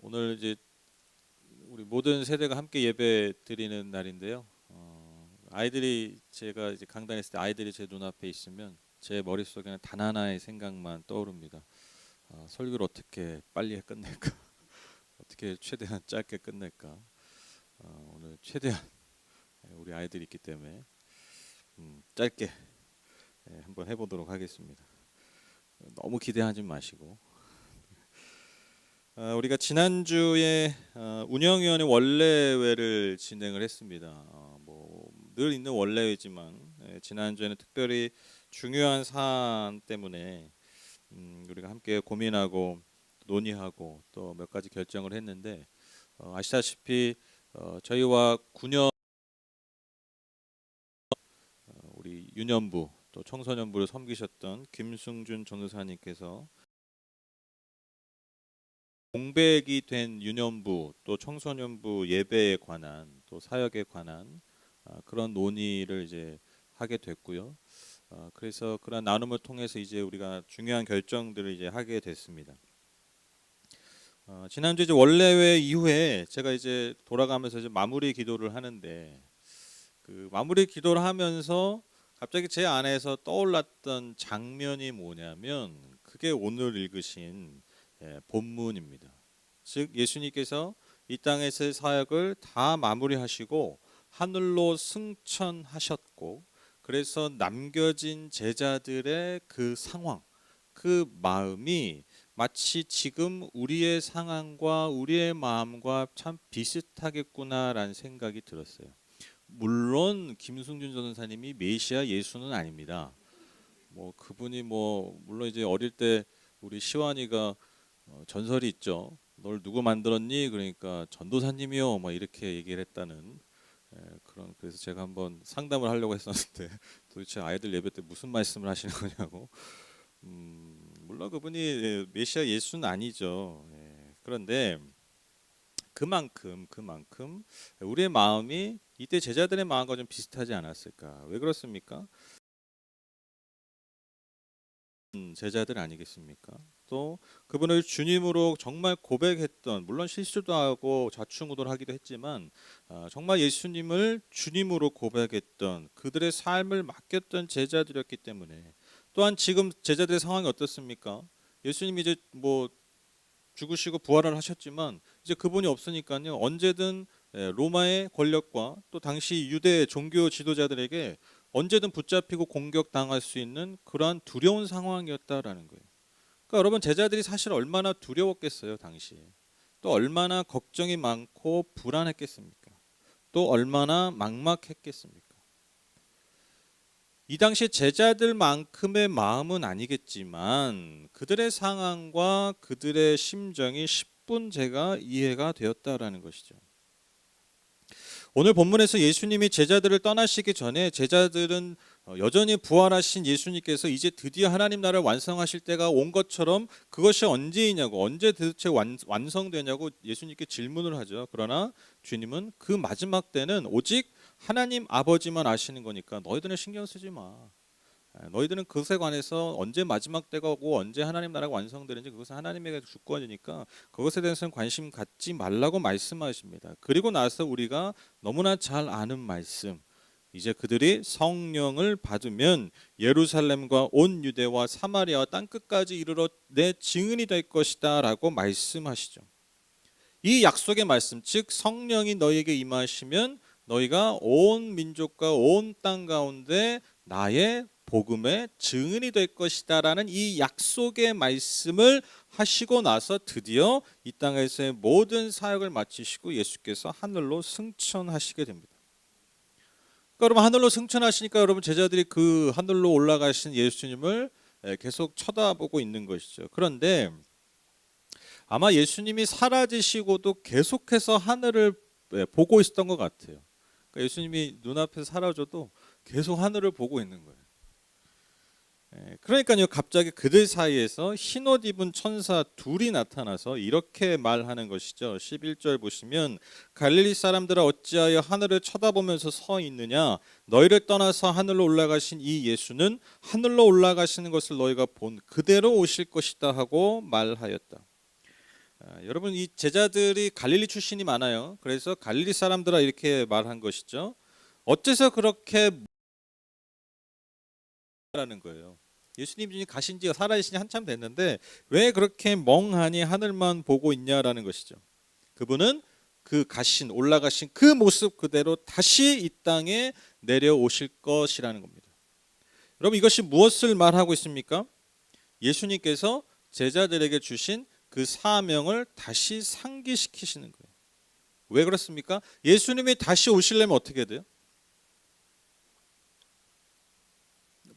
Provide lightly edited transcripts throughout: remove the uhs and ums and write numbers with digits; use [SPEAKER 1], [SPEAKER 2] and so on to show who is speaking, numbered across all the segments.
[SPEAKER 1] 오늘 이제 우리 모든 세대가 함께 예배 드리는 날인데요. 아이들이 제가 이제 강단했을 때 아이들이 제 눈앞에 있으면 제 머릿속에는 단 하나의 생각만 떠오릅니다. 설교를 어떻게 빨리 끝낼까? 어떻게 최대한 짧게 끝낼까? 오늘 최대한 우리 아이들이 있기 때문에 짧게 한번 해보도록 하겠습니다. 너무 기대하지 마시고. 우리가 지난주에 운영위원회 원래회를 진행을 했습니다. 늘 있는 원래회지만 지난주에는 특별히 중요한 사안 때문에 우리가 함께 고민하고 논의하고 또 몇 가지 결정을 했는데 아시다시피 저희와 9년 우리 유년부 또 청소년부를 섬기셨던 김승준 전도사님께서 공백이 된 유년부 또 청소년부 예배에 관한 또 사역에 관한 그런 논의를 이제 하게 됐고요. 그래서 그런 나눔을 통해서 이제 우리가 중요한 결정들을 이제 하게 됐습니다. 지난주 이제 원래회 이후에 제가 이제 돌아가면서 이제 마무리 기도를 하는데 그 마무리 기도를 하면서 갑자기 제 안에서 떠올랐던 장면이 뭐냐면 그게 오늘 읽으신 본문입니다. 즉 예수님께서 이 땅에서의 사역을 다 마무리하시고 하늘로 승천하셨고 그래서 남겨진 제자들의 그 상황, 그 마음이 마치 지금 우리의 상황과 우리의 마음과 참 비슷하겠구나라는 생각이 들었어요. 물론 김승준 전도사님이 메시아 예수는 아닙니다. 그분이 물론 이제 어릴 때 우리 시완이가 전설이 있죠. 널 누구 만들었니? 그러니까 전도사님이요. 이렇게 얘기를 했다는 그래서 제가 한번 상담을 하려고 했었는데 도대체 아이들 예배 때 무슨 말씀을 하시는 거냐고. 물론 그분이 메시아 예수는 아니죠. 그런데 그만큼 우리의 마음이 이때 제자들의 마음과 좀 비슷하지 않았을까? 왜 그렇습니까? 제자들 아니겠습니까? 또 그분을 주님으로 정말 고백했던, 물론 실수도 하고 좌충우돌 하기도 했지만 정말 예수님을 주님으로 고백했던 그들의 삶을 맡겼던 제자들이었기 때문에 또한 지금 제자들의 상황이 어떻습니까? 예수님이 이제 죽으시고 부활을 하셨지만 이제 그분이 없으니까요 언제든 로마의 권력과 또 당시 유대 종교 지도자들에게 언제든 붙잡히고 공격당할 수 있는 그러한 두려운 상황이었다라는 거예요. 그러니까 여러분 제자들이 사실 얼마나 두려웠겠어요 당시에. 또 얼마나 걱정이 많고 불안했겠습니까? 또 얼마나 막막했겠습니까? 이 당시 제자들만큼의 마음은 아니겠지만 그들의 상황과 그들의 심정이 10분 제가 이해가 되었다라는 것이죠. 오늘 본문에서 예수님이 제자들을 떠나시기 전에 제자들은 여전히 부활하신 예수님께서 이제 드디어 하나님 나라를 완성하실 때가 온 것처럼 그것이 언제이냐고, 언제 도대체 완성되냐고 예수님께 질문을 하죠. 그러나 주님은 그 마지막 때는 오직 하나님 아버지만 아시는 거니까 너희들은 신경 쓰지 마. 너희들은 그것에 관해서 언제 마지막 때가 오고 언제 하나님 나라가 완성되는지 그것은 하나님에게 주권이니까 그것에 대해서는 관심 갖지 말라고 말씀하십니다. 그리고 나서 우리가 너무나 잘 아는 말씀, 이제 그들이 성령을 받으면 예루살렘과 온 유대와 사마리아와 땅끝까지 이르러 내 증인이 될 것이다 라고 말씀하시죠. 이 약속의 말씀, 즉 성령이 너희에게 임하시면 너희가 온 민족과 온 땅 가운데 나의 복음의 증인이 될 것이다라는 이 약속의 말씀을 하시고 나서 드디어 이 땅에서의 모든 사역을 마치시고 예수께서 하늘로 승천하시게 됩니다. 그러니까 여러분 하늘로 승천하시니까 여러분 제자들이 그 하늘로 올라가신 예수님을 계속 쳐다보고 있는 것이죠. 그런데 아마 예수님이 사라지시고도 계속해서 하늘을 보고 있었던 것 같아요. 그러니까 예수님이 눈앞에서 사라져도 계속 하늘을 보고 있는 거예요. 그러니까요 갑자기 그들 사이에서 흰옷 입은 천사 둘이 나타나서 이렇게 말하는 것이죠. 11절 보시면 갈릴리 사람들아 어찌하여 하늘을 쳐다보면서 서 있느냐, 너희를 떠나서 하늘로 올라가신 이 예수는 하늘로 올라가시는 것을 너희가 본 그대로 오실 것이다 하고 말하였다. 여러분 이 제자들이 갈릴리 출신이 많아요. 그래서 갈릴리 사람들아 이렇게 말한 것이죠. 어째서 그렇게 라는 거예요. 예수님이 가신 지가 살아계신 지 한참 됐는데 왜 그렇게 멍하니 하늘만 보고 있냐라는 것이죠. 그분은 그 가신 올라가신 그 모습 그대로 다시 이 땅에 내려오실 것이라는 겁니다. 여러분 이것이 무엇을 말하고 있습니까? 예수님께서 제자들에게 주신 그 사명을 다시 상기시키시는 거예요. 왜 그렇습니까? 예수님이 다시 오시려면 어떻게 돼요?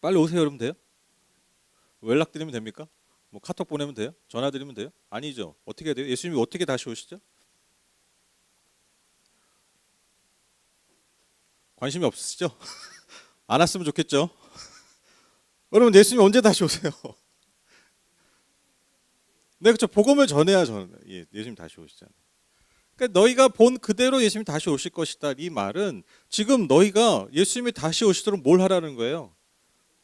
[SPEAKER 1] 빨리 오세요 여러분 돼요? 연락드리면 됩니까? 뭐 카톡 보내면 돼요? 전화 드리면 돼요? 아니죠. 어떻게 돼요? 예수님이 어떻게 다시 오시죠? 관심이 없으시죠? 안 왔으면 좋겠죠. 여러분 예수님 언제 다시 오세요? 네, 그렇죠. 복음을 전해야 예수님 다시 오시잖아요. 그러니까 너희가 본 그대로 예수님이 다시 오실 것이다. 이 말은 지금 너희가 예수님이 다시 오시도록 뭘 하라는 거예요?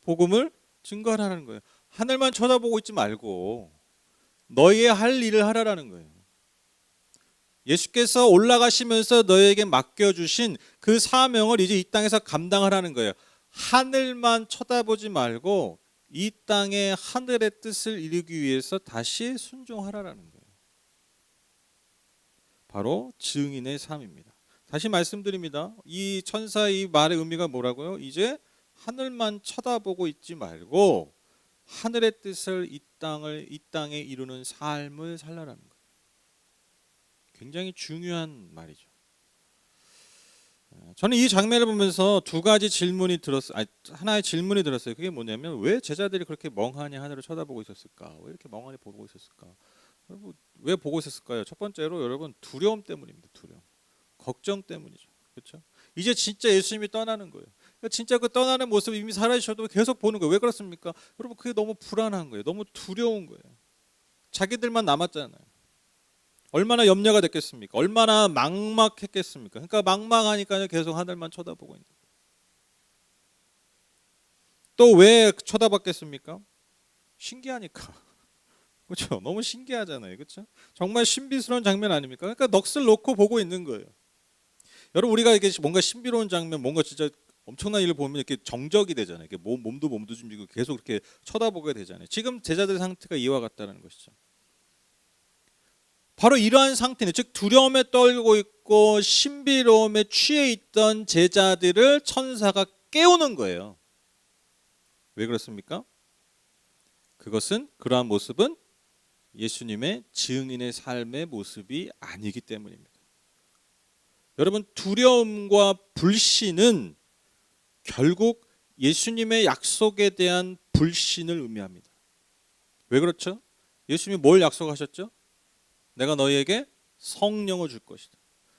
[SPEAKER 1] 복음을 증거하라는 거예요. 하늘만 쳐다보고 있지 말고 너희의 할 일을 하라는 거예요. 예수께서 올라가시면서 너희에게 맡겨주신 그 사명을 이제 이 땅에서 감당하라는 거예요. 하늘만 쳐다보지 말고 이 땅의 하늘의 뜻을 이루기 위해서 다시 순종하라는 거예요. 바로 증인의 삶입니다. 다시 말씀드립니다. 이 천사 이 말의 의미가 뭐라고요? 이제 하늘만 쳐다보고 있지 말고 하늘의 뜻을 이 땅에 이루는 삶을 살라라는 거예요. 굉장히 중요한 말이죠. 저는 이 장면을 보면서 두 가지 질문이 들었어요. 하나의 질문이 들었어요. 그게 뭐냐면 왜 제자들이 그렇게 멍하니 하늘을 쳐다보고 있었을까? 왜 이렇게 멍하니 보고 있었을까? 여러분 왜 보고 있었을까요? 첫 번째로 여러분 두려움 때문입니다. 두려움, 걱정 때문이죠. 그렇죠? 이제 진짜 예수님이 떠나는 거예요. 그러니까 진짜 그 떠나는 모습 이미 살아계셔도 계속 보는 거예요. 왜 그렇습니까? 여러분 그게 너무 불안한 거예요. 너무 두려운 거예요. 자기들만 남았잖아요. 얼마나 염려가 됐겠습니까? 얼마나 막막했겠습니까? 그러니까 막막하니까 계속 하늘만 쳐다보고 있는 거예요. 또 왜 쳐다봤겠습니까? 신기하니까. 그렇죠? 너무 신기하잖아요. 그렇죠? 정말 신비스러운 장면 아닙니까? 그러니까 넋을 놓고 보고 있는 거예요. 여러분 우리가 이게 뭔가 신비로운 장면, 뭔가 진짜 엄청난 일을 보면 이렇게 정적이 되잖아요. 이렇게 몸도 움직이고 계속 이렇게 쳐다보게 되잖아요. 지금 제자들의 상태가 이와 같다는 것이죠. 바로 이러한 상태는 즉 두려움에 떨고 있고 신비로움에 취해 있던 제자들을 천사가 깨우는 거예요. 왜 그렇습니까? 그것은 그러한 모습은 예수님의 증인의 삶의 모습이 아니기 때문입니다. 여러분 두려움과 불신은 결국 예수님의 약속에 대한 불신을 의미합니다. 왜 그렇죠? 예수님이 뭘 약속하셨죠? 내가 너희에게 성령을 줄 것이다.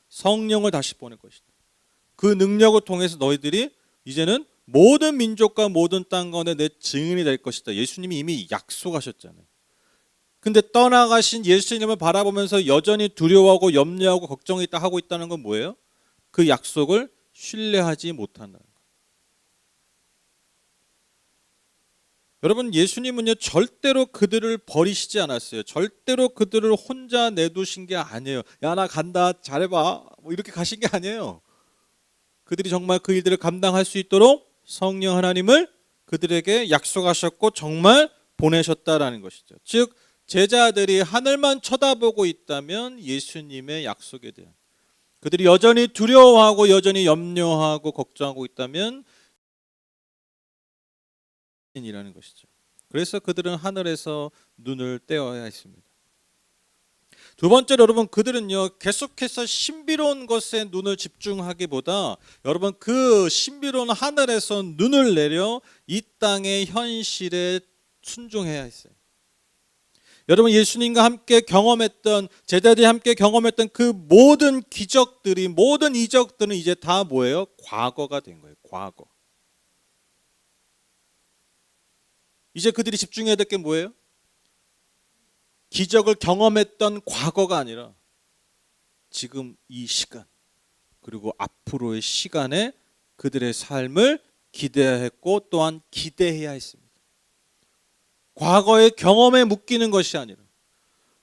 [SPEAKER 1] 성령을 다시 보낼 것이다. 그 능력을 통해서 너희들이 이제는 모든 민족과 모든 땅 가운데 내 증인이 될 것이다. 예수님이 이미 약속하셨잖아요. 근데 떠나가신 예수님을 바라보면서 여전히 두려워하고 염려하고 걱정이 있다 하고 있다는 건 뭐예요? 그 약속을 신뢰하지 못한다는 거예요. 여러분 예수님은요 절대로 그들을 버리시지 않았어요. 절대로 그들을 혼자 내두신 게 아니에요. 야 나 간다 잘해봐 뭐 이렇게 가신 게 아니에요. 그들이 정말 그 일들을 감당할 수 있도록 성령 하나님을 그들에게 약속하셨고 정말 보내셨다라는 것이죠. 즉 제자들이 하늘만 쳐다보고 있다면 예수님의 약속에 대한 그들이 여전히 두려워하고 여전히 염려하고 걱정하고 있다면 이라는 것이죠. 그래서 그들은 하늘에서 눈을 떼어야 했습니다. 두 번째로 여러분 그들은요 계속해서 신비로운 것에 눈을 집중하기보다 여러분 그 신비로운 하늘에서 눈을 내려 이 땅의 현실에 순종해야 했어요. 여러분 예수님과 함께 경험했던 제자들이 함께 경험했던 그 모든 기적들이 모든 이적들은 이제 다 뭐예요? 과거가 된 거예요. 과거. 이제 그들이 집중해야 될 게 뭐예요? 기적을 경험했던 과거가 아니라 지금 이 시간 그리고 앞으로의 시간에 그들의 삶을 기대했고 또한 기대해야 했습니다. 과거의 경험에 묶이는 것이 아니라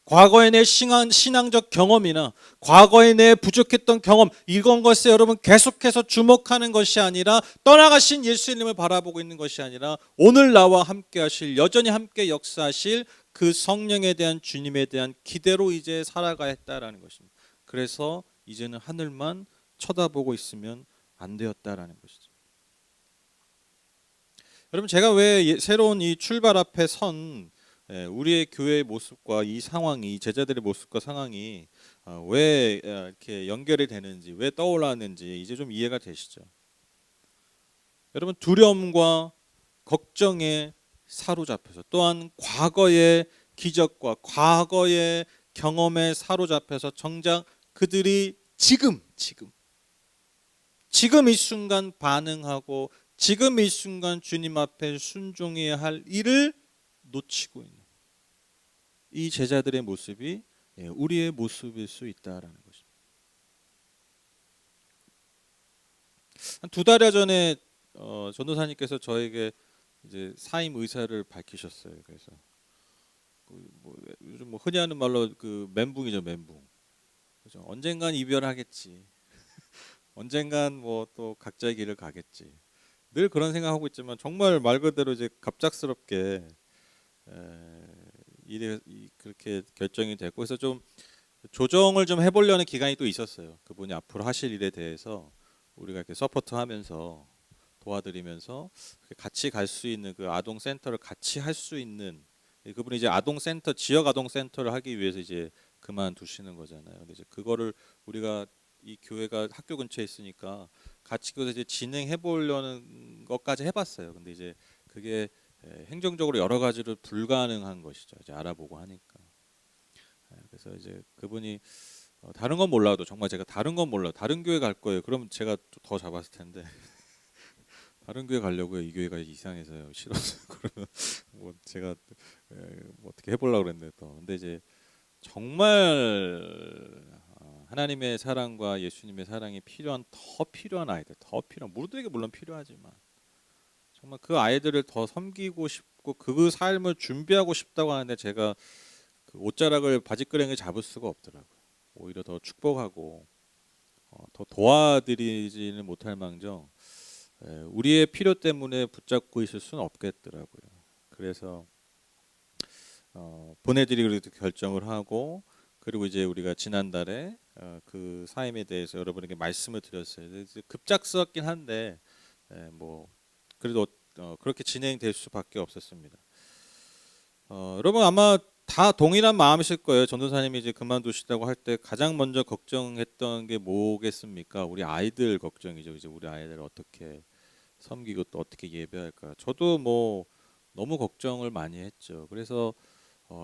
[SPEAKER 1] 과거의 내 신앙적 경험이나 과거의 내 부족했던 경험, 이런 것에 여러분 계속해서 주목하는 것이 아니라 떠나가신 예수님을 바라보고 있는 것이 아니라 오늘 나와 함께 하실, 여전히 함께 역사하실 그 성령에 대한, 주님에 대한 기대로 이제 살아가야 했다라는 것입니다. 그래서 이제는 하늘만 쳐다보고 있으면 안 되었다라는 것이죠. 여러분, 제가 왜 새로운 이 출발 앞에 선 우리의 교회의 모습과 이 상황이, 제자들의 모습과 상황이 왜 이렇게 연결이 되는지, 왜 떠올랐는지 이제 좀 이해가 되시죠? 여러분, 두려움과 걱정에 사로잡혀서, 또한 과거의 기적과 과거의 경험에 사로잡혀서 정작 그들이 지금 이 순간 반응하고 지금 이 순간 주님 앞에 순종해야 할 일을 놓치고 있는 이 제자들의 모습이 우리의 모습일 수 있다라는 것입니다. 한 2달여 전에 전도사님께서 저에게 이제 사임 의사를 밝히셨어요. 그래서 요즘 흔히 하는 말로 그 멘붕이죠, 멘붕. 그죠? 언젠간 이별하겠지. 언젠간 뭐 또 각자의 길을 가겠지. 늘 그런 생각하고 있지만 정말 말 그대로 이제 갑작스럽게 일이 그렇게 결정이 됐고, 그래서 좀 조정을 좀 해보려는 기간이 또 있었어요. 그분이 앞으로 하실 일에 대해서 우리가 이렇게 서포트하면서 도와드리면서 같이 갈 수 있는 그 아동 센터를 같이 할 수 있는, 그분이 이제 아동 센터, 지역 아동 센터를 하기 위해서 이제 그만두시는 거잖아요. 근데 이제 그거를 우리가 이 교회가 학교 근처에 있으니까 같이 그래서 이제 진행해 보려는 것까지 해봤어요. 근데 이제 그게 행정적으로 여러 가지로 불가능한 것이죠. 이제 알아보고 하니까. 그래서 이제 그분이 다른 건 몰라도, 정말 제가 다른 건 몰라, 다른 교회 갈 거예요. 그럼 제가 더 잡았을 텐데 다른 교회 가려고요. 이 교회가 이상해서요. 싫어서. 그러면 뭐 제가 뭐 어떻게 해보려고 그랬는데 또. 근데 이제 정말 하나님의 사랑과 예수님의 사랑이 더 필요한 아이들, 더 필요한, 모두에게 물론 필요하지만 정말 그 아이들을 더 섬기고 싶고 그 삶을 준비하고 싶다고 하는데 제가 그 옷자락을 바지끄레기에 잡을 수가 없더라고요. 오히려 더 축복하고 더 도와드리지는 못할 망정 우리의 필요 때문에 붙잡고 있을 수는 없겠더라고요. 그래서 보내드리기로 결정을 하고, 그리고 이제 우리가 지난달에 그 사임에 대해서 여러분에게 말씀을 드렸어요. 급작스럽긴 한데 뭐 그래도 그렇게 진행될 수밖에 없었습니다. 여러분 아마 다 동일한 마음이실 거예요. 전도사님이 이제 그만두시다고 할 때 가장 먼저 걱정했던 게 뭐겠습니까? 우리 아이들 걱정이죠. 이제 우리 아이들 어떻게 섬기고 또 어떻게 예배할까? 저도 뭐 너무 걱정을 많이 했죠. 그래서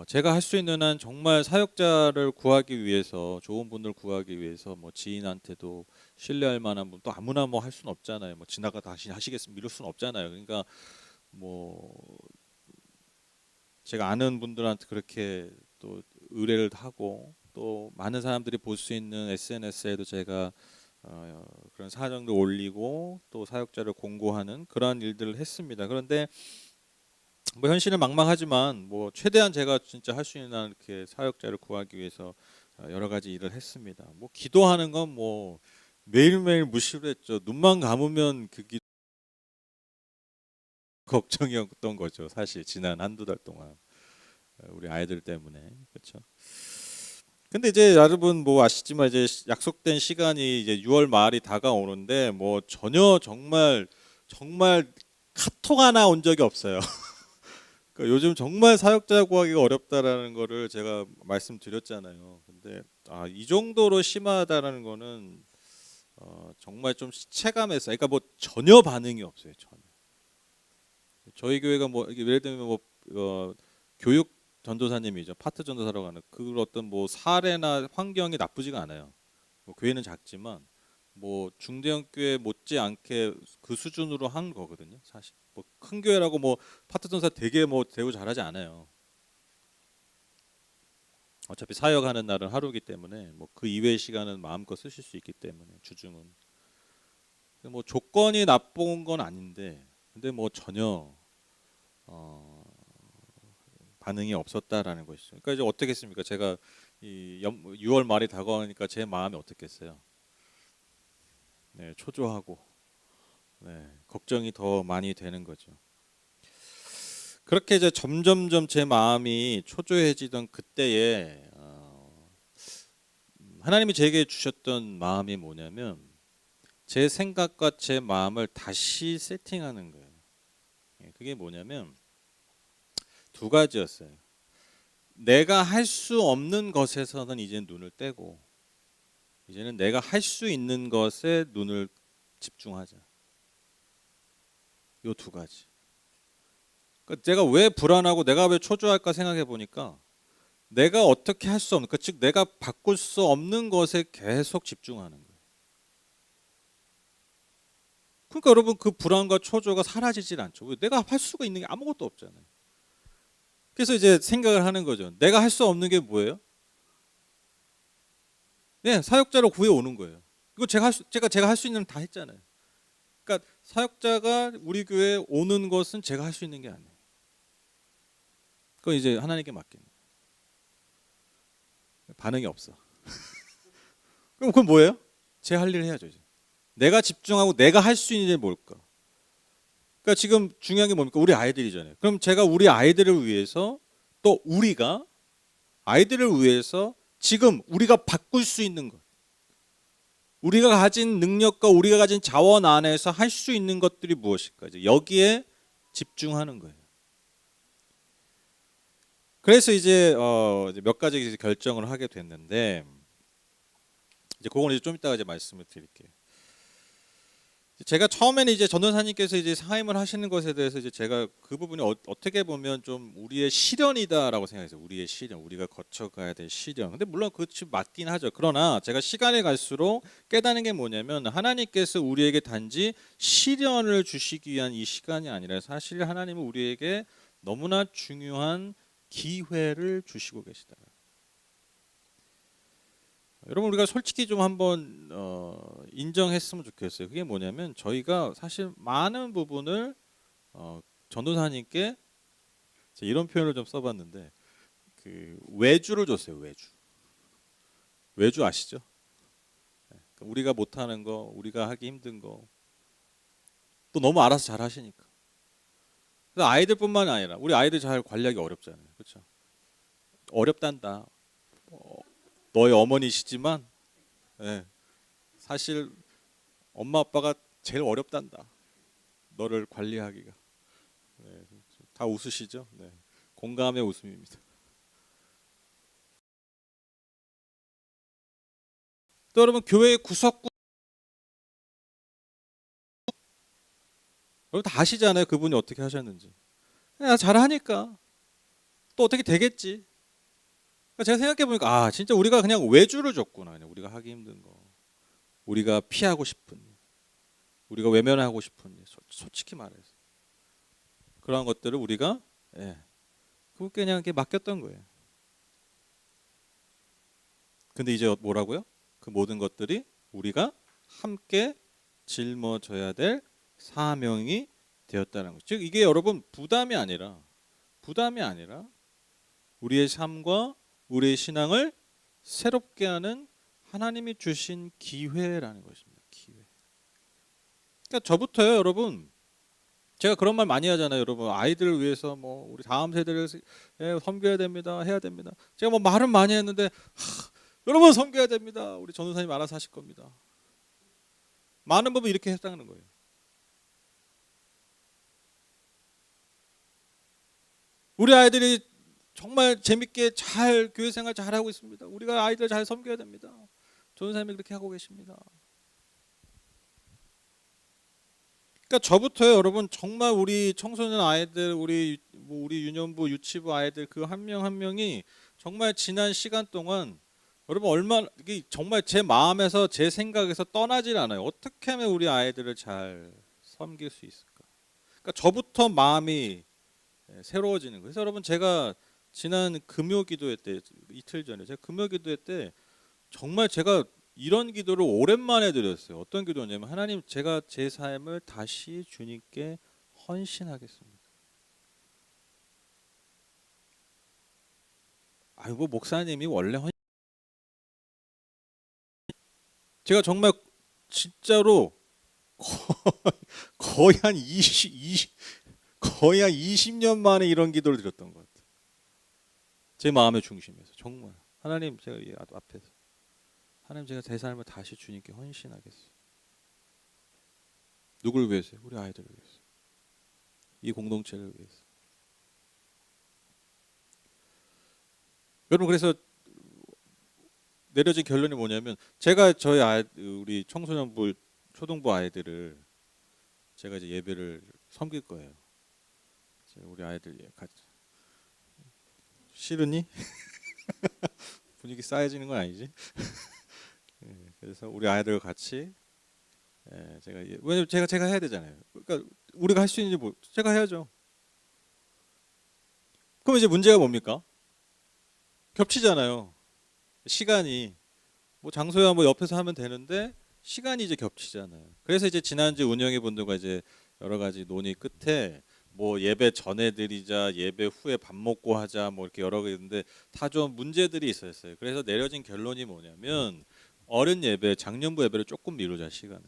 [SPEAKER 1] 제가 할 수 있는 한 정말 사역자를 구하기 위해서, 좋은 분들 구하기 위해서 뭐 지인한테도 신뢰할 만한 분, 또 아무나 뭐 할 수는 없잖아요. 뭐 지나가 다시 하시겠습니다 이럴 수는 없잖아요. 그러니까 뭐 제가 아는 분들한테 그렇게 또 의뢰를 하고, 또 많은 사람들이 볼 수 있는 SNS에도 제가 그런 사정도 올리고 또 사역자를 공고하는 그러한 일들을 했습니다. 그런데 뭐 현실은 막막하지만 뭐 최대한 제가 진짜 할 수 있는 한 이렇게 사역자를 구하기 위해서 여러 가지 일을 했습니다. 뭐 기도하는 건 뭐 매일매일 무시를 했죠. 눈만 감으면 그게 걱정이었던 거죠. 사실 지난 한두 달 동안 우리 아이들 때문에. 그렇죠. 근데 이제 여러분 뭐 아시지만 이제 약속된 시간이 이제 6월 말이 다가오는데 뭐 전혀 정말 카톡 하나 온 적이 없어요. 그러니까 요즘 정말 사역자 구하기가 어렵다라는 거를 제가 말씀드렸잖아요. 근데 이 정도로 심하다라는 거는 정말 좀 체감했어요. 그러니까 뭐 전혀 반응이 없어요. 전혀. 저희 교회가 뭐 예를 들면 뭐 교육 전도사님이죠. 파트 전도사라고 하는 그 어떤 뭐 사례나 환경이 나쁘지가 않아요. 뭐 교회는 작지만 뭐 중대형 교회 못지않게 그 수준으로 한 거거든요. 사실 뭐 큰 교회라고 뭐 파트 전도사 되게 뭐 대우 잘하지 않아요. 어차피 사역하는 날은 하루이기 때문에 뭐 그 이외의 시간은 마음껏 쓰실 수 있기 때문에 주중은 뭐 조건이 나쁜 건 아닌데, 근데 뭐 전혀 반응이 없었다라는 것이죠. 그러니까 이제 어떻겠습니까? 제가 6월 말이 다가오니까 제 마음이 어떻겠어요? 네, 초조하고 네, 걱정이 더 많이 되는 거죠. 그렇게 이제 점점점 제 마음이 초조해지던 그때에 하나님이 제게 주셨던 마음이 뭐냐면 제 생각과 제 마음을 다시 세팅하는 거예요. 그게 뭐냐면 두 가지였어요. 내가 할 수 없는 것에서는 이제 눈을 떼고 이제는 내가 할 수 있는 것에 눈을 집중하자. 요 두 가지. 그러니까 제가 왜 불안하고 내가 왜 초조할까 생각해 보니까 내가 어떻게 할 수 없는, 그러니까 즉 내가 바꿀 수 없는 것에 계속 집중하는 거예요. 그러니까 여러분 그 불안과 초조가 사라지질 않죠. 내가 할 수가 있는 게 아무것도 없잖아요. 그래서 이제 생각을 하는 거죠. 내가 할 수 없는 게 뭐예요? 네, 사역자로 구해 오는 거예요. 이거 제가 할 수 있는 다 했잖아요. 그러니까 사역자가 우리 교회에 오는 것은 제가 할 수 있는 게 아니에요. 그건 이제 하나님께 맡기는 거예요. 반응이 없어. 그럼 그건 뭐예요? 제 할 일을 해야죠. 이제. 내가 집중하고 내가 할 수 있는 게 뭘까? 그러니까 지금 중요한 게 뭡니까? 우리 아이들이잖아요. 그럼 제가 우리 아이들을 위해서 또 우리가 아이들을 위해서 지금 우리가 바꿀 수 있는 것, 우리가 가진 능력과 우리가 가진 자원 안에서 할 수 있는 것들이 무엇일까? 이제 여기에 집중하는 거예요. 그래서 이제 몇 가지 이제 결정을 하게 됐는데 이제 그거는 이제 좀 이따가 이제 말씀을 드릴게요. 제가 처음에는 이제 전도사님께서 이제 사임을 하시는 것에 대해서 이제 제가 그 부분이 어떻게 보면 좀 우리의 시련이다라고 생각했어요. 우리의 시련, 우리가 거쳐가야 될 시련. 근데 물론 그것이 맞긴 하죠. 그러나 제가 시간이 갈수록 깨닫는 게 뭐냐면 하나님께서 우리에게 단지 시련을 주시기 위한 이 시간이 아니라 사실 하나님은 우리에게 너무나 중요한 기회를 주시고 계시다. 여러분 우리가 솔직히 좀 한번 인정했으면 좋겠어요. 그게 뭐냐면 저희가 사실 많은 부분을 전도사님께 이런 표현을 좀 써봤는데 그 외주를 줬어요. 외주 아시죠? 우리가 못하는 거, 우리가 하기 힘든 거 또 너무 알아서 잘 하시니까. 그래서 아이들뿐만 아니라 우리 아이들 잘 관리하기 어렵잖아요. 그렇죠? 어렵단다. 너의 어머니시지만 네, 사실 엄마 아빠가 제일 어렵단다. 너를 관리하기가. 네, 다 웃으시죠? 네, 공감의 웃음입니다. 또 여러분 교회 구석구 여러분 다 아시잖아요. 그분이 어떻게 하셨는지. 그냥 잘하니까 또 어떻게 되겠지. 그러니까 제가 생각해 보니까 아 진짜 우리가 그냥 외주를 줬구나. 그냥 우리가 하기 힘든 거, 우리가 피하고 싶은 일, 우리가 외면하고 싶은 일, 솔직히 말해서 그러한 것들을 우리가 그분께 그냥 이렇게 맡겼던 거예요. 근데 이제 뭐라고요? 그 모든 것들이 우리가 함께 짊어져야 될 사명이 되었다는 거죠. 즉 이게 여러분 부담이 아니라 우리의 삶과 우리의 신앙을 새롭게 하는 하나님이 주신 기회라는 것입니다. 기회. 그러니까 저부터요, 여러분. 제가 그런 말 많이 하잖아요, 여러분. 아이들을 위해서 뭐 우리 다음 세대를 섬겨야 됩니다, 해야 됩니다. 제가 뭐 말은 많이 했는데 여러분 섬겨야 됩니다. 우리 전도사님 알아서 하실 겁니다. 많은 부분 이렇게 했다는 거예요. 우리 아이들이 정말 재밌게 잘 교회 생활 잘 하고 있습니다. 우리가 아이들 잘 섬겨야 됩니다. 전도사님이 그렇게 하고 계십니다. 그러니까 저부터요, 여러분 정말 우리 청소년 아이들, 우리 유년부, 유치부 아이들 그 한 명 한 명이 정말 지난 시간 동안 여러분 얼마나 이게 정말 제 마음에서 제 생각에서 떠나질 않아요. 어떻게 하면 우리 아이들을 잘 섬길 수 있을까? 그러니까 저부터 마음이 새로워지는 거예요. 그래서 여러분 제가 지난 금요 기도회 때 이틀 전에 제가 금요 기도회 때 정말 제가 이런 기도를 오랜만에 드렸어요. 어떤 기도냐면 하나님 제가 제 삶을 다시 주님께 헌신하겠습니다. 아이고 목사님이 원래 제가 정말 진짜로 거의 한 20년 만에 이런 기도를 드렸던 것 같아요. 제 마음의 중심에서 정말 하나님 제가 이 앞에서 하나님 제가 제 삶을 다시 주님께 헌신하겠어요. 누굴 위해서요? 우리 아이들을 위해서. 이 공동체를 위해서. 여러분 그래서 내려진 결론이 뭐냐면 제가 우리 청소년부 초등부 아이들을 제가 이제 예배를 섬길 거예요. 우리 아이들 같이 싫으니? 분위기 쌓여지는 건 아니지? 그래서 우리 아이들 같이 왜냐면 제가 해야 되잖아요. 그러니까 우리가 할 수 있는지 뭐 제가 해야죠. 그럼 이제 문제가 뭡니까? 겹치잖아요. 시간이 뭐 장소야 뭐 옆에서 하면 되는데 시간이 이제 겹치잖아요. 그래서 이제 지난주 운영회 분들과 이제 여러 가지 논의 끝에 뭐 예배 전에 드리자, 예배 후에 밥 먹고 하자, 뭐 이렇게 여러 개 있는데 다 좀 문제들이 있었어요. 그래서 내려진 결론이 뭐냐면 어른 예배, 장년부 예배를 조금 미루자 시간을.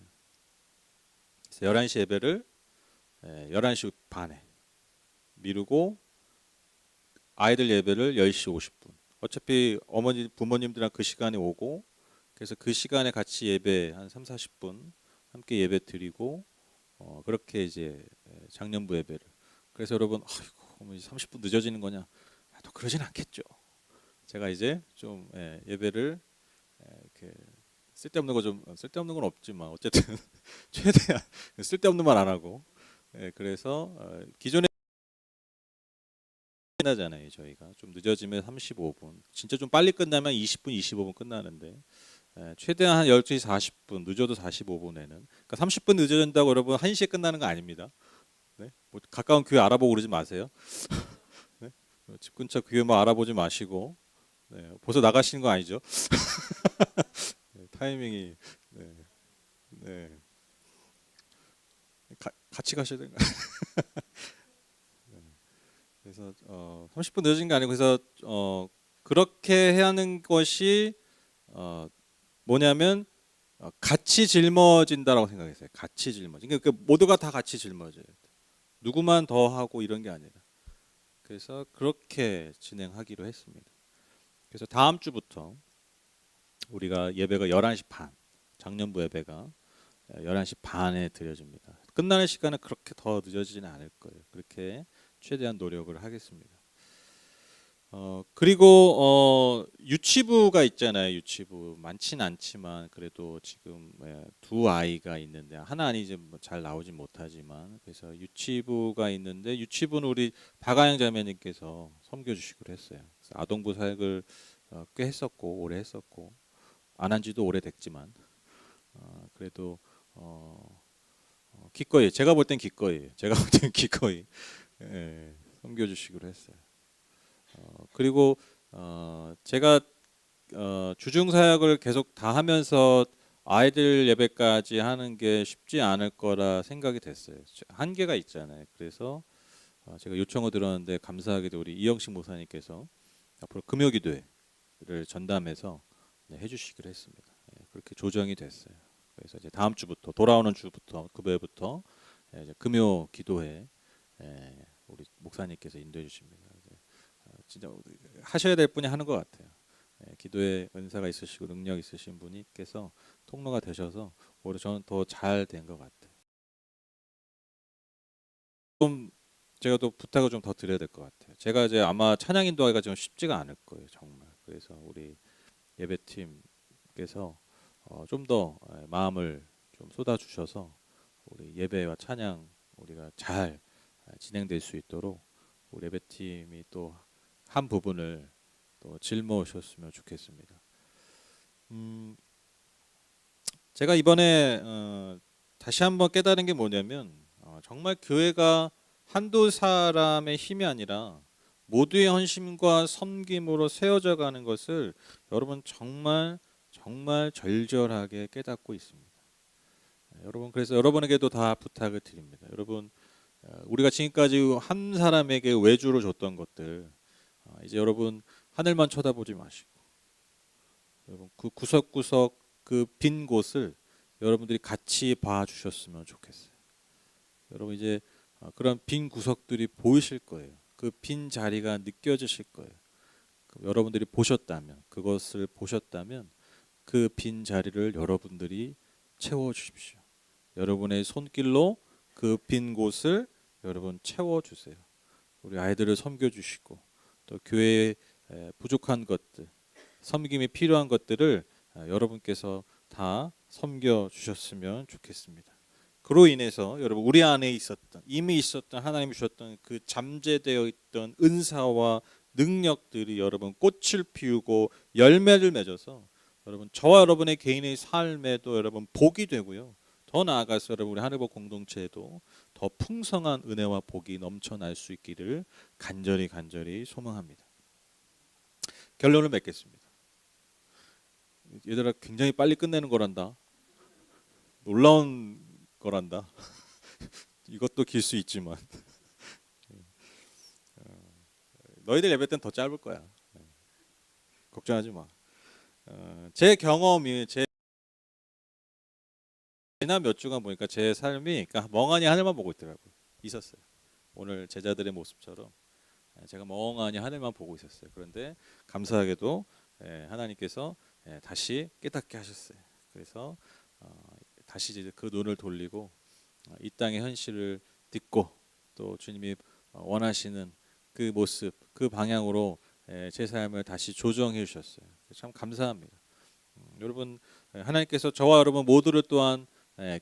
[SPEAKER 1] 그래서 11시 예배를 11시 반에 미루고 아이들 예배를 10시 50분. 어차피 어머니 부모님들이랑 그 시간에 오고 그래서 그 시간에 같이 예배 한 3, 40분 함께 예배 드리고 그렇게 이제 장년부 예배를. 그래서 여러분 아이고 30분 늦어지는 거냐? 또 그러진 않겠죠. 제가 이제 좀 예배를 이렇게 쓸데없는 건 없지만 어쨌든 최대한 쓸데없는 말 안 하고 그래서 기존에 끝나잖아요. 저희가 좀 늦어지면 35분, 진짜 좀 빨리 끝나면 20분, 25분 끝나는데 최대한 한 12시 40분, 늦어도 45분에는 그러니까 30분 늦어진다고 여러분 1시에 끝나는 거 아닙니다. 네? 뭐 가까운 교회 알아보고 그러지 마세요. 네? 집 근처 교회 뭐 알아보지 마시고 벌써 나가시는 거 아니죠? 타이밍이 네, 네. 같이 가셔야 되는 거. 그래서 30분 늦어진 게 아니고 그래서 그렇게 해야 하는 것이 뭐냐면 같이 짊어진다라고 생각했어요. 같이 짊어진. 그러니까 모두가 다 같이 짊어져요. 누구만 더 하고 이런 게 아니라. 그래서 그렇게 진행하기로 했습니다. 그래서 다음 주부터 우리가 예배가 11시 반, 장년부 예배가 11시 반에 드려집니다. 끝나는 시간은 그렇게 더 늦어지지는 않을 거예요. 그렇게 최대한 노력을 하겠습니다. 그리고 유치부가 있잖아요. 유치부 많지는 않지만 그래도 지금 두 아이가 있는데 하나 아니지 뭐 잘 나오진 못하지만 그래서 유치부가 있는데 유치부는 우리 박아영 자매님께서 섬겨주시기로 했어요. 그래서 아동부 사역을 꽤 했었고 오래 했었고 안 한지도 오래됐지만 그래도 기꺼이 제가 볼 땐 기꺼이 제가 볼 땐 기꺼이 섬겨주시기로 했어요. 그리고 제가 주중 사역을 계속 다 하면서 아이들 예배까지 하는 게 쉽지 않을 거라 생각이 됐어요. 한계가 있잖아요. 그래서 제가 요청을 드렸는데 감사하게도 우리 이영식 목사님께서 앞으로 금요기도회를 전담해서 해주시기로 했습니다. 그렇게 조정이 됐어요. 그래서 이제 다음 주부터 돌아오는 주부터 금요일부터 이제 금요 기도회 우리 목사님께서 인도해 주십니다. 진짜 하셔야 될 분이 하는 것 같아요. 기도에 은사가 있으시고 능력 있으신 분이께서 통로가 되셔서 오히려 저는 더 잘 된 것 같아요. 좀 제가 또 부탁을 좀 더 드려야 될 것 같아요. 제가 이제 아마 찬양 인도하기가 좀 쉽지가 않을 거예요, 정말. 그래서 우리 예배팀께서 좀 더 마음을 좀 쏟아 주셔서 우리 예배와 찬양 우리가 잘 진행될 수 있도록 우리 예배팀이 또 한 부분을 또 짊어셨으면 좋겠습니다. 제가 이번에 다시 한번 깨달은 게 뭐냐면 정말 교회가 한두 사람의 힘이 아니라 모두의 헌신과 섬김으로 세워져 가는 것을 여러분 정말 절절하게 깨닫고 있습니다. 여러분 그래서 여러분에게도 다 부탁을 드립니다. 여러분 우리가 지금까지 한 사람에게 외주로 줬던 것들 이제 여러분 하늘만 쳐다보지 마시고 여러분 그 구석구석 그 빈 곳을 여러분들이 같이 봐주셨으면 좋겠어요. 여러분 이제 그런 빈 구석들이 보이실 거예요. 그 빈 자리가 느껴지실 거예요. 여러분들이 보셨다면 그것을 보셨다면 그 빈 자리를 여러분들이 채워주십시오. 여러분의 손길로 그 빈 곳을 여러분 채워주세요. 우리 아이들을 섬겨주시고 또 교회에 부족한 것들, 섬김이 필요한 것들을 여러분께서 다 섬겨주셨으면 좋겠습니다. 그로 인해서 여러분 우리 안에 있었던 이미 있었던 하나님이 주셨던 그 잠재되어 있던 은사와 능력들이 여러분 꽃을 피우고 열매를 맺어서 여러분 저와 여러분의 개인의 삶에도 여러분 복이 되고요. 더 나아가서 여러분 우리 하늘복 공동체에도 더 풍성한 은혜와 복이 넘쳐날 수 있기를 간절히 소망합니다. 결론을 맺겠습니다. 얘들아 굉장히 빨리 끝내는 거란다. 놀라운 거란다. 이것도 길 수 있지만 너희들 예배 때는 더 짧을 거야. 걱정하지 마. 제 경험이 지난 몇 주간 보니까 제 삶이 그러니까 멍하니 하늘만 보고 있더라고요. 있었어요. 오늘 제자들의 모습처럼 제가 멍하니 하늘만 보고 있었어요. 그런데 감사하게도 하나님께서 다시 깨닫게 하셨어요. 그래서 다시 이제 그 눈을 돌리고 이 땅의 현실을 딛고 또 주님이 원하시는 그 모습, 그 방향으로 제 삶을 다시 조정해 주셨어요. 참 감사합니다. 여러분 하나님께서 저와 여러분 모두를 또한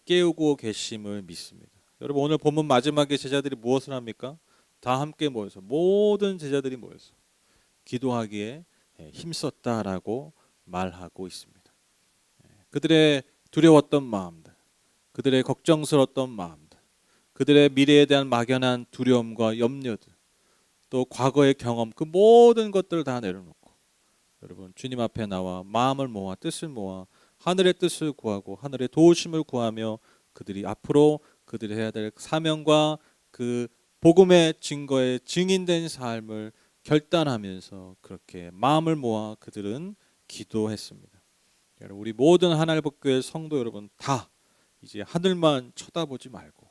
[SPEAKER 1] 깨우고 계심을 믿습니다. 여러분 오늘 본문 마지막에 제자들이 무엇을 합니까? 다 함께 모여서 모든 제자들이 모여서 기도하기에 힘썼다라고 말하고 있습니다. 그들의 두려웠던 마음들, 그들의 걱정스러웠던 마음들, 그들의 미래에 대한 막연한 두려움과 염려들, 또 과거의 경험 그 모든 것들을 다 내려놓고 여러분 주님 앞에 나와 마음을 모아 뜻을 모아 하늘의 뜻을 구하고 하늘의 도우심을 구하며 그들이 앞으로 그들이 해야 될 사명과 그 복음의 증거에 증인된 삶을 결단하면서 그렇게 마음을 모아 그들은 기도했습니다. 여러분 우리 모든 하늘복교회 성도 여러분 다 이제 하늘만 쳐다보지 말고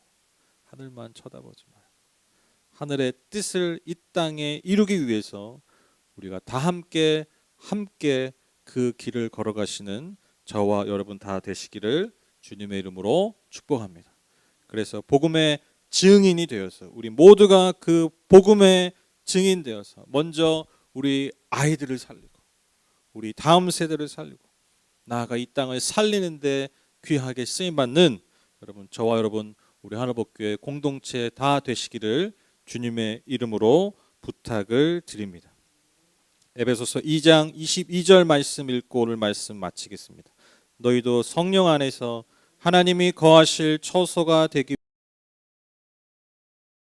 [SPEAKER 1] 하늘의 뜻을 이 땅에 이루기 위해서 우리가 다 함께 그 길을 걸어가시는 저와 여러분 다 되시기를 주님의 이름으로 축복합니다. 그래서 복음의 증인이 되어서 우리 모두가 그 복음의 증인 되어서 먼저 우리 아이들을 살리고 우리 다음 세대를 살리고 나아가 이 땅을 살리는데 귀하게 쓰임받는 여러분 저와 여러분 우리 하늘복교회 공동체 다 되시기를 주님의 이름으로 부탁을 드립니다. 에베소서 2장 22절 말씀 읽고 오늘 말씀 마치겠습니다. 너희도 성령 안에서 하나님이 거하실 처소가 되기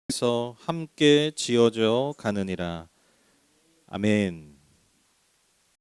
[SPEAKER 1] 위해서 함께 지어져 가느니라. 아멘.